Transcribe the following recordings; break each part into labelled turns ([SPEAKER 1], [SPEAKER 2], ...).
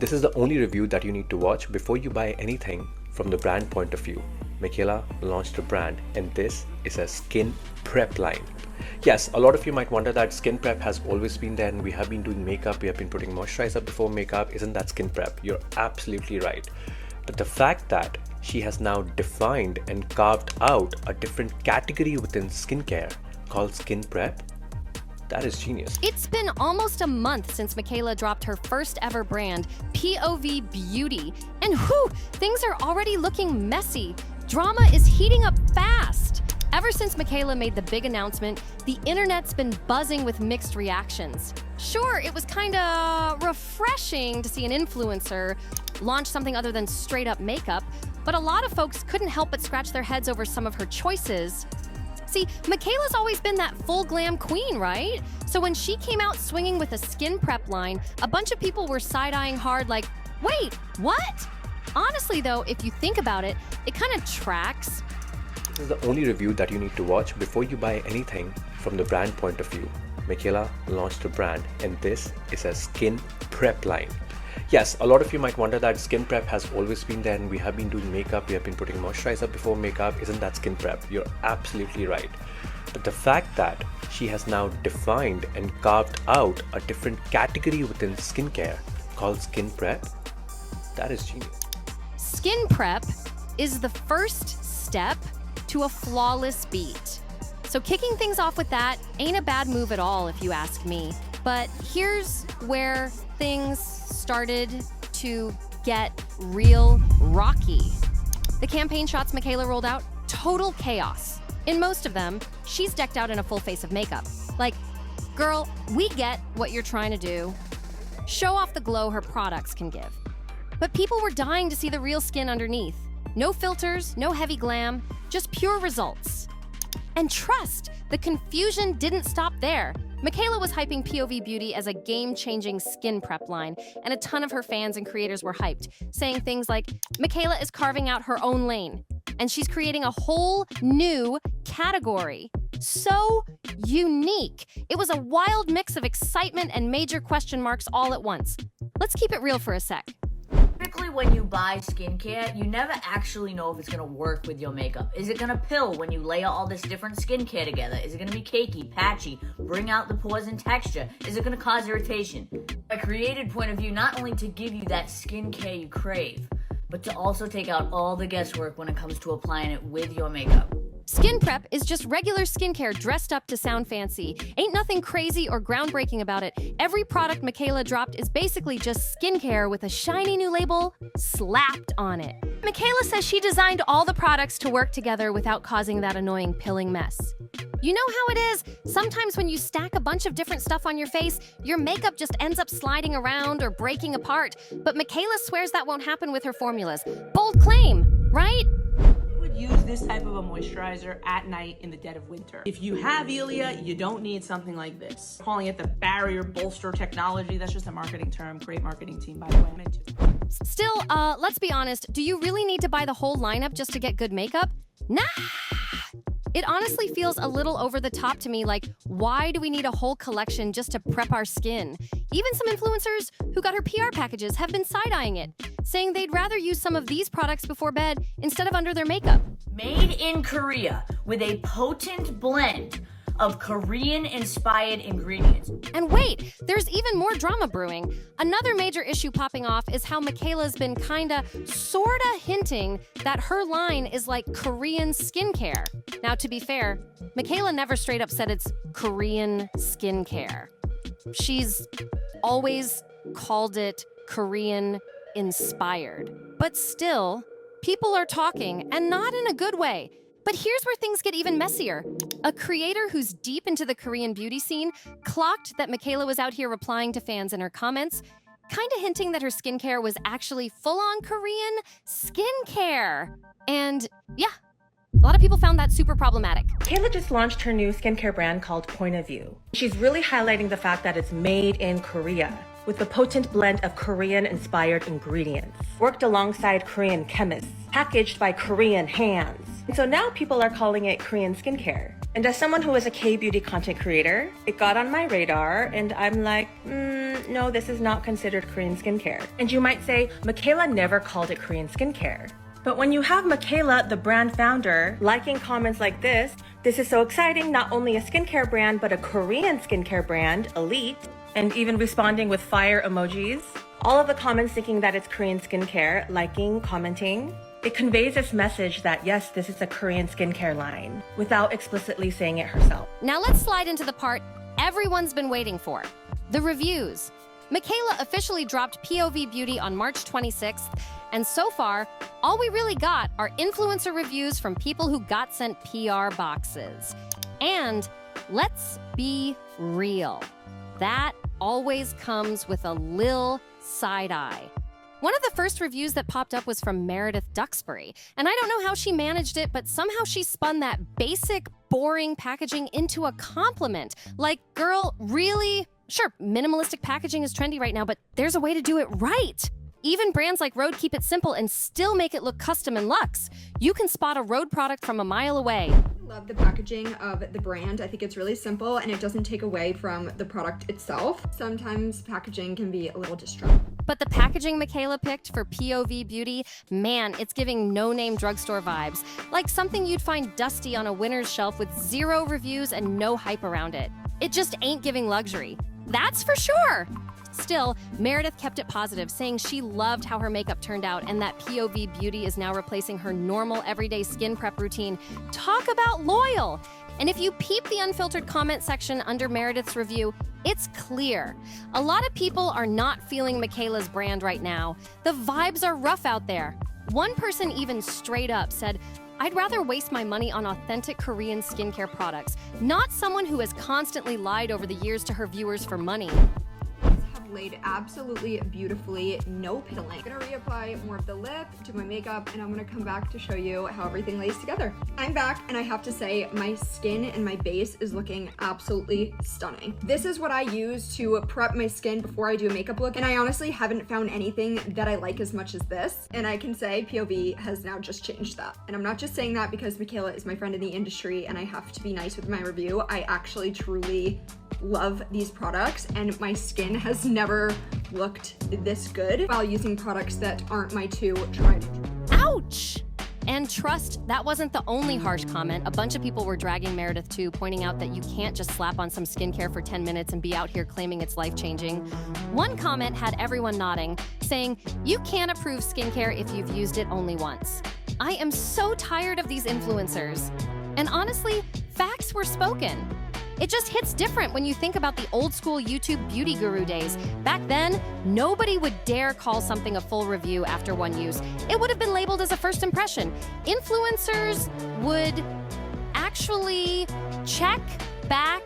[SPEAKER 1] This is the only review that you need to watch before you buy anything from the brand point of view. Michaela launched a brand and this is a skin prep line. Yes, a lot of you might wonder that skin prep has always been there and we have been doing makeup, we have been putting moisturizer before makeup. Isn't that skin prep? You're absolutely right. But the fact that she has now defined and carved out a different category within skincare called skin prep, that is genius.
[SPEAKER 2] It's been almost a month since Michaela dropped her first ever brand, POV Beauty. And whew, things are already looking messy. Drama is heating up fast. Ever since Michaela made the big announcement, the internet's been buzzing with mixed reactions. Sure, it was kinda refreshing to see an influencer launch something other than straight up makeup, but a lot of folks couldn't help but scratch their heads over some of her choices. See, Michaela's always been that full glam queen, right? So when she came out swinging with a skin prep line, a bunch of people were side-eyeing hard like, wait, what? Honestly though, if you think about it, it kind of tracks.
[SPEAKER 1] This is the only review that you need to watch before you buy anything from the brand point of view. Michaela launched a brand and this is a skin prep line. Yes, a lot of you might wonder that skin prep has always been there and we have been doing makeup, we have been putting moisturizer before makeup. Isn't that skin prep? You're absolutely right. But the fact that she has now defined and carved out a different category within skincare called skin prep, that is genius.
[SPEAKER 2] Skin prep is the first step to a flawless beat. So kicking things off with that ain't a bad move at all if you ask me. But here's where things started to get real rocky. The campaign shots Michaela rolled out, total chaos. In most of them, she's decked out in a full face of makeup. Like, girl, we get what you're trying to do. Show off the glow her products can give. But people were dying to see the real skin underneath. No filters, no heavy glam, just pure results. And trust, the confusion didn't stop there. Michaela was hyping POV Beauty as a game-changing skin prep line, and a ton of her fans and creators were hyped, saying things like, Michaela is carving out her own lane, and she's creating a whole new category. So unique. It was a wild mix of excitement and major question marks all at once. Let's keep it real for a sec.
[SPEAKER 3] Typically when you buy skincare, you never actually know if it's gonna work with your makeup. Is it gonna pill when you layer all this different skincare together? Is it gonna be cakey, patchy, bring out the pores and texture? Is it gonna cause irritation? I created point of view not only to give you that skincare you crave, but to also take out all the guesswork when it comes to applying it with your makeup.
[SPEAKER 2] Skin prep is just regular skincare dressed up to sound fancy. Ain't nothing crazy or groundbreaking about it. Every product Michaela dropped is basically just skincare with a shiny new label slapped on it. Michaela says she designed all the products to work together without causing that annoying pilling mess. You know how it is? Sometimes when you stack a bunch of different stuff on your face, your makeup just ends up sliding around or breaking apart. But Michaela swears that won't happen with her formulas. Bold claim, right?
[SPEAKER 4] Use this type of a moisturizer at night in the dead of winter. If you have Ilia, you don't need something like this. Calling it the barrier bolster technology, that's just a marketing term. Great marketing team, by the way.
[SPEAKER 2] Still, let's be honest, do you really need to buy the whole lineup just to get good makeup? Nah! It honestly feels a little over the top to me, like, why do we need a whole collection just to prep our skin? Even some influencers who got her PR packages have been side-eyeing it, saying they'd rather use some of these products before bed instead of under their makeup.
[SPEAKER 3] Made in Korea with a potent blend of Korean-inspired ingredients.
[SPEAKER 2] And wait, there's even more drama brewing. Another major issue popping off is how Michaela's been sorta hinting that her line is like Korean skincare. Now, to be fair, Michaela never straight up said it's Korean skincare. She's always called it Korean-inspired. But still, people are talking, and not in a good way. But here's where things get even messier. A creator who's deep into the Korean beauty scene clocked that Michaela was out here replying to fans in her comments, kinda hinting that her skincare was actually full-on Korean skincare. And yeah, a lot of people found that super problematic.
[SPEAKER 5] Michaela just launched her new skincare brand called Point of View. She's really highlighting the fact that it's made in Korea with a potent blend of Korean-inspired ingredients, worked alongside Korean chemists, packaged by Korean hands. And so now people are calling it Korean skincare. And as someone who is a K-beauty content creator, it got on my radar and I'm like, no, this is not considered Korean skincare. And you might say, Michaela never called it Korean skincare. But when you have Michaela, the brand founder, liking comments like this is so exciting, not only a skincare brand, but a Korean skincare brand, Elite, and even responding with fire emojis. All of the comments thinking that it's Korean skincare, liking, commenting. It conveys this message that yes, this is a Korean skincare line, without explicitly saying it herself.
[SPEAKER 2] Now let's slide into the part everyone's been waiting for, the reviews. Michaela officially dropped POV Beauty on March 26th, and so far, all we really got are influencer reviews from people who got sent PR boxes. And let's be real, that always comes with a lil side eye. One of the first reviews that popped up was from Meredith Duxbury, and I don't know how she managed it, but somehow she spun that basic, boring packaging into a compliment. Like, girl, really? Sure, minimalistic packaging is trendy right now, but there's a way to do it right. Even brands like Rhode keep it simple and still make it look custom and luxe. You can spot a Rhode product from a mile away.
[SPEAKER 6] I love the packaging of the brand. I think it's really simple and it doesn't take away from the product itself. Sometimes packaging can be a little distracting.
[SPEAKER 2] But the packaging Michaela picked for POV Beauty, man, it's giving no-name drugstore vibes. Like something you'd find dusty on a winner's shelf with 0 reviews and no hype around it. It just ain't giving luxury. That's for sure. Still, Meredith kept it positive, saying she loved how her makeup turned out and that POV Beauty is now replacing her normal everyday skin prep routine. Talk about loyal! And if you peep the unfiltered comment section under Meredith's review, it's clear. A lot of people are not feeling Michaela's brand right now. The vibes are rough out there. One person even straight up said, I'd rather waste my money on authentic Korean skincare products, not someone who has constantly lied over the years to her viewers for money.
[SPEAKER 6] Laid absolutely beautifully, no piddling. I'm gonna reapply more of the lip, do my makeup, and I'm gonna come back to show you how everything lays together. I'm back, and I have to say, my skin and my base is looking absolutely stunning. This is what I use to prep my skin before I do a makeup look, and I honestly haven't found anything that I like as much as this, and I can say POV has now just changed that. And I'm not just saying that because Michaela is my friend in the industry and I have to be nice with my review. I actually truly love these products and my skin has never looked this good while using products that aren't my two tried.
[SPEAKER 2] Ouch! And trust, that wasn't the only harsh comment. A bunch of people were dragging Meredith too, pointing out that you can't just slap on some skincare for 10 minutes and be out here claiming it's life-changing. One comment had everyone nodding, saying, you can't approve skincare if you've used it only once. I am so tired of these influencers. And honestly, facts were spoken. It just hits different when you think about the old school YouTube beauty guru days. Back then, nobody would dare call something a full review after one use. It would have been labeled as a first impression. Influencers would actually check back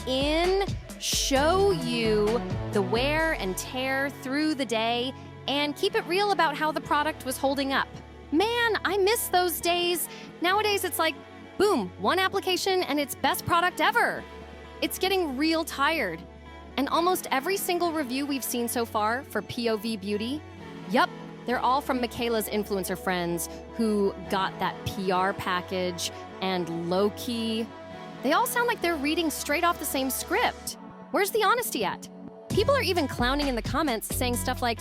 [SPEAKER 2] in, show you the wear and tear through the day, and keep it real about how the product was holding up. Man, I miss those days. Nowadays, it's like, boom, one application and it's best product ever. It's getting real tired. And almost every single review we've seen so far for POV Beauty, yup, they're all from Michaela's influencer friends who got that PR package and low-key. They all sound like they're reading straight off the same script. Where's the honesty at? People are even clowning in the comments saying stuff like,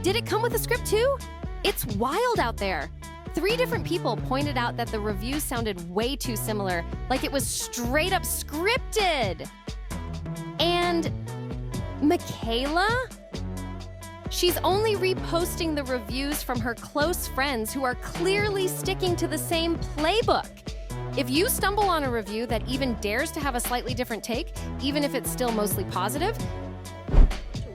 [SPEAKER 2] did it come with a script too? It's wild out there. 3 different people pointed out that the reviews sounded way too similar, like it was straight up scripted. And Michaela? She's only reposting the reviews from her close friends who are clearly sticking to the same playbook. If you stumble on a review that even dares to have a slightly different take, even if it's still mostly positive,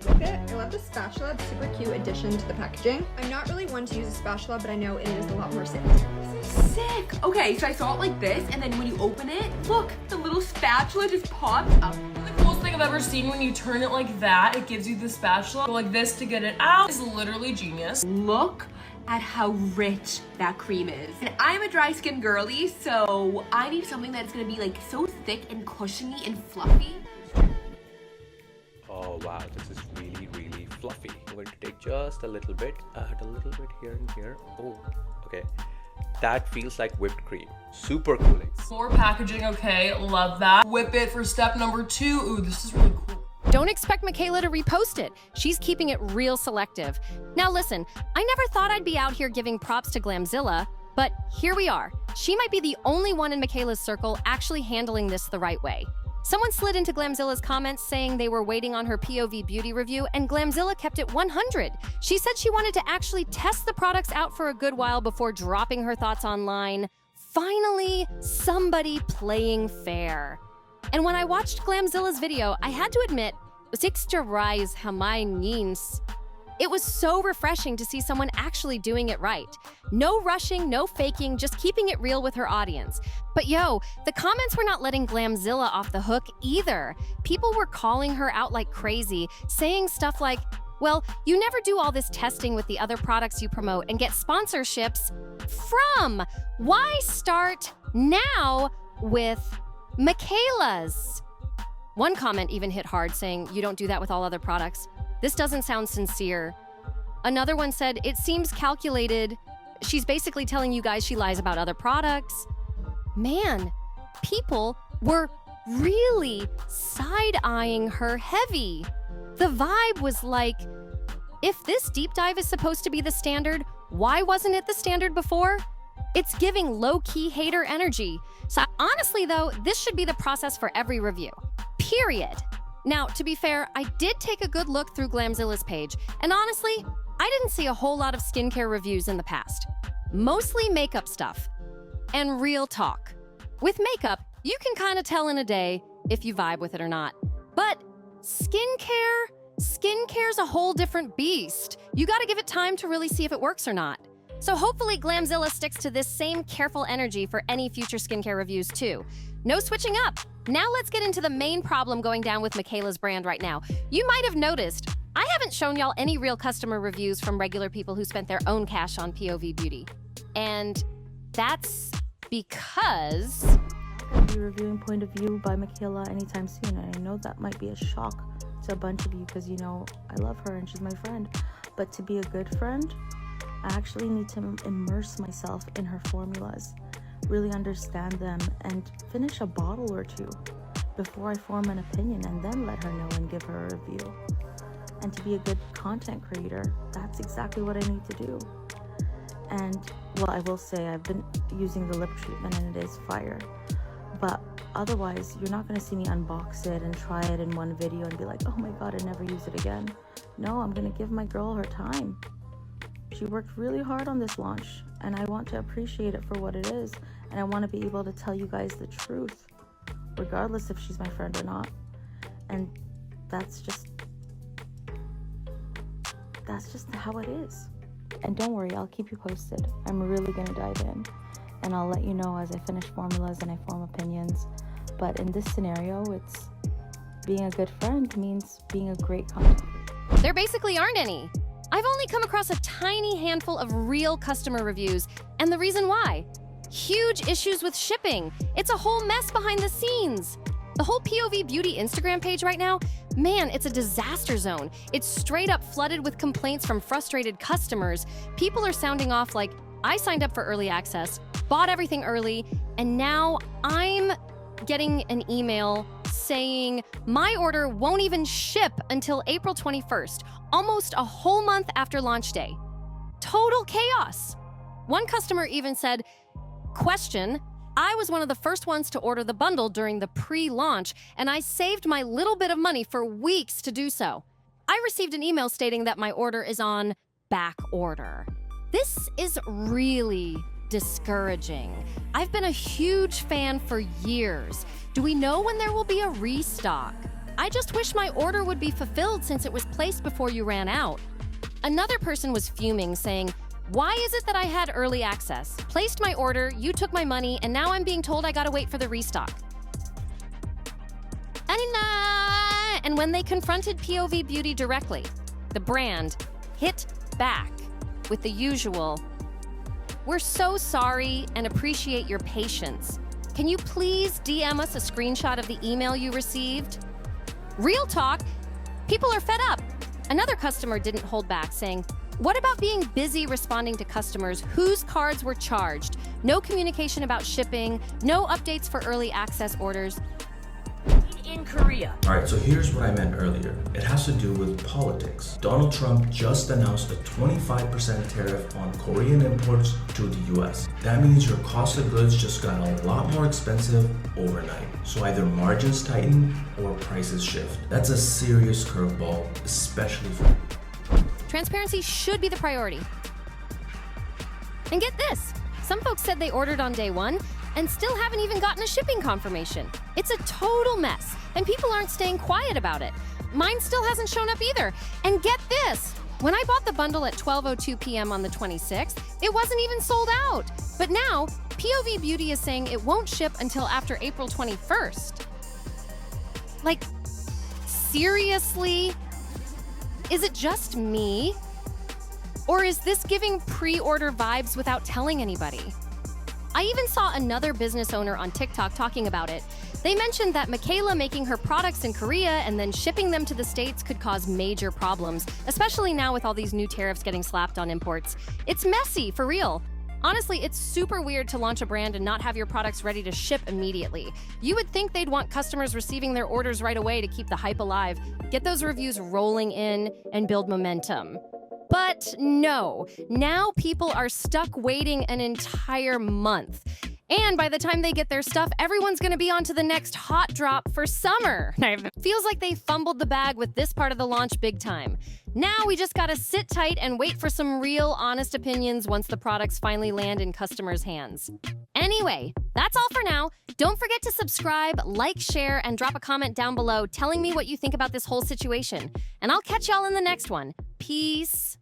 [SPEAKER 6] Whip it. I love the spatula. It's a super cute addition to the packaging. I'm not really one to use a spatula, but I know it is a lot more safe.
[SPEAKER 7] This is sick. Okay, so I saw it like this, and then when you open it, look, the little spatula just popped up.
[SPEAKER 8] The coolest thing I've ever seen, when you turn it like that, it gives you the spatula. Go like this to get it out. It's literally genius.
[SPEAKER 7] Look at how rich that cream is. And I'm a dry skin girly, so I need something that's gonna be like so thick and cushiony and fluffy.
[SPEAKER 1] Oh wow, this is really, really fluffy. I'm going to take just a little bit, add a little bit here and here. Oh, okay. That feels like whipped cream. Super cooling.
[SPEAKER 8] More packaging, okay, love that. Whip it for step number 2. Ooh, this is really cool.
[SPEAKER 2] Don't expect Michaela to repost it. She's keeping it real selective. Now listen, I never thought I'd be out here giving props to Glamzilla, but here we are. She might be the only one in Michaela's circle actually handling this the right way. Someone slid into Glamzilla's comments saying they were waiting on her POV beauty review, and Glamzilla kept it 100. She said she wanted to actually test the products out for a good while before dropping her thoughts online. Finally, somebody playing fair. And when I watched Glamzilla's video, I had to admit, it was so refreshing to see someone actually doing it right. No rushing, no faking, just keeping it real with her audience. But yo, the comments were not letting Glamzilla off the hook either. People were calling her out like crazy, saying stuff like, well, you never do all this testing with the other products you promote and get sponsorships from. Why start now with Michaela's? One comment even hit hard, saying, you don't do that with all other products. This doesn't sound sincere. Another one said, it seems calculated. She's basically telling you guys she lies about other products. Man, people were really side-eyeing her heavy. The vibe was like, if this deep dive is supposed to be the standard, why wasn't it the standard before? It's giving low-key hater energy. So honestly though, this should be the process for every review. Period. Now, to be fair, I did take a good look through Glamzilla's page, and honestly, I didn't see a whole lot of skincare reviews in the past. Mostly makeup stuff. And real talk. With makeup, you can kind of tell in a day if you vibe with it or not. But skincare's a whole different beast. You gotta give it time to really see if it works or not. So hopefully Glamzilla sticks to this same careful energy for any future skincare reviews too. No switching up. Now let's get into the main problem going down with Michaela's brand right now. You might have noticed, I haven't shown y'all any real customer reviews from regular people who spent their own cash on POV beauty. And that's because
[SPEAKER 9] I'll be reviewing Point of View by Michaela anytime soon, and I know that might be a shock to a bunch of you because, you know, I love her and she's my friend. But to be a good friend, I actually need to immerse myself in her formulas, really understand them, and finish a bottle or two before I form an opinion and then let her know and give her a review. And to be a good content creator, that's exactly what I need to do. And, well, I will say I've been using the lip treatment and it is fire. But otherwise, you're not going to see me unbox it and try it in one video and be like, oh my god, I never use it again. No, I'm going to give my girl her time. She worked really hard on this launch, and I want to appreciate it for what it is, and I want to be able to tell you guys the truth, regardless if she's my friend or not. And that's just how it is. And don't worry, I'll keep you posted. I'm really going to dive in, and I'll let you know as I finish formulas and I form opinions. But in this scenario, it's being a good friend means being a great content creator.
[SPEAKER 2] there basically aren't any. I've only come across a tiny handful of real customer reviews, and the reason why? Huge issues with shipping. It's a whole mess behind the scenes. The whole POV Beauty Instagram page right now, man, it's a disaster zone. It's straight up flooded with complaints from frustrated customers. People are sounding off like, I signed up for early access, bought everything early, and now I'm getting an email saying my order won't even ship until April 21st, almost a whole month after launch day. Total chaos. One customer even said, question, I was one of the first ones to order the bundle during the pre-launch, and I saved my little bit of money for weeks to do so. I received an email stating that my order is on back order. This is really discouraging. I've been a huge fan for years. Do we know when there will be a restock? I just wish my order would be fulfilled since it was placed before you ran out. Another person was fuming, saying, why is it that I had early access, placed my order, you took my money, and now I'm being told I gotta wait for the restock? And when they confronted POV Beauty directly, the brand hit back with the usual, we're so sorry and appreciate your patience. Can you please DM us a screenshot of the email you received? Real talk, people are fed up. Another customer didn't hold back, saying, What about being busy responding to customers whose cards were charged? No communication about shipping, no updates for early access orders.
[SPEAKER 3] In Korea.
[SPEAKER 10] Alright, so here's what I meant earlier. It has to do with politics. Donald Trump just announced a 25% tariff on Korean imports to the US. That means your cost of goods just got a lot more expensive overnight. So either margins tighten or prices shift. That's a serious curveball, especially for...
[SPEAKER 2] Transparency should be the priority. And get this, some folks said they ordered on day one and still haven't even gotten a shipping confirmation. It's a total mess, and people aren't staying quiet about it. Mine still hasn't shown up either. And get this, when I bought the bundle at 12:02 p.m. on the 26th, it wasn't even sold out. But now, POV Beauty is saying it won't ship until after April 21st. Like, seriously? Is it just me? Or is this giving pre-order vibes without telling anybody? I even saw another business owner on TikTok talking about it. They mentioned that Michaela making her products in Korea and then shipping them to the States could cause major problems, especially now with all these new tariffs getting slapped on imports. It's messy, for real. Honestly, it's super weird to launch a brand and not have your products ready to ship immediately. You would think they'd want customers receiving their orders right away to keep the hype alive, get those reviews rolling in, and build momentum. But no, now people are stuck waiting an entire month. And by the time they get their stuff, everyone's gonna be on to the next hot drop for summer. Feels like they fumbled the bag with this part of the launch big time. Now we just gotta sit tight and wait for some real, honest opinions once the products finally land in customers' hands. Anyway, that's all for now. Don't forget to subscribe, like, share, and drop a comment down below telling me what you think about this whole situation. And I'll catch y'all in the next one. Peace.